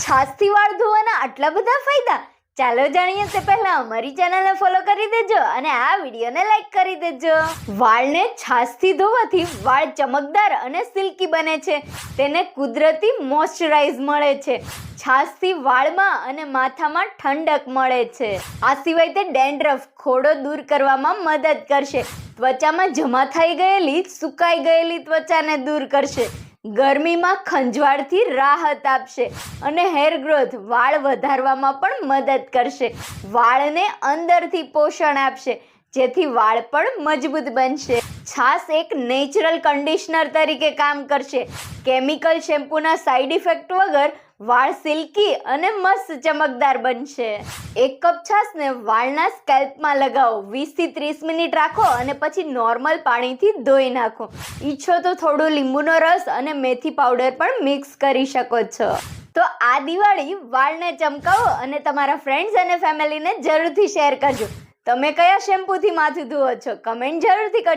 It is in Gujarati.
છાશથી વાળ ધોવાના આટલા બધા ફાયદા? ચાલો જાણીએ તે પહેલા અમારી ચેનલને ફોલો કરી દેજો અને આ વિડીયોને લાઈક કરી દેજો. વાળને છાશથી ધોવાથી વાળ ચમકદાર અને સિલ્કી બને છે. તેને કુદરતી મોઇશ્ચરાઇઝ મળે છે. છાશથી વાળમાં અને માથામાં ઠંડક મળે છે. આ સિવાય તે ડેન્ડ્રફ ખોડો દૂર કરવામાં મદદ કરશે. ત્વચામાં જમા થઈ ગયેલી સુકાઈ ગયેલી ત્વચાને દૂર કરશે. ગરમીમાં ખંજવાળથી રાહત આપશે અને હેર ગ્રોથ વાળ વધારવામાં પણ મદદ કરશે. વાળને અંદરથી પોષણ આપશે જેથી વાળ પણ મજબૂત બનશે. છાશ એક નેચરલ કન્ડિશનર તરીકે કામ કરશે. કેમિકલ શેમ્પૂના સાઇડ ઇફેક્ટ વગર વાળ સિલ્કી અને મસ્ત ચમકદાર બનશે. 1 કપ છાશને વાળના સ્કેલ્પમાં લગાવો. 20 થી 30 મિનિટ રાખો અને પછી નોર્મલ પાણીથી ધોઈ નાખો. ઈચ્છો તો થોડું લીંબુનો રસ અને મેથી પાવડર પણ મિક્સ કરી શકો છો. તો આ દિવાળી વાળને ચમકાવો અને તમારા ફ્રેન્ડ્સ અને ફેમિલીને જરૂરથી શેર કરજો. તમે કયા શેમ્પૂથી માથું ધુઓ છો? કમેન્ટ જરૂરથી કરજો.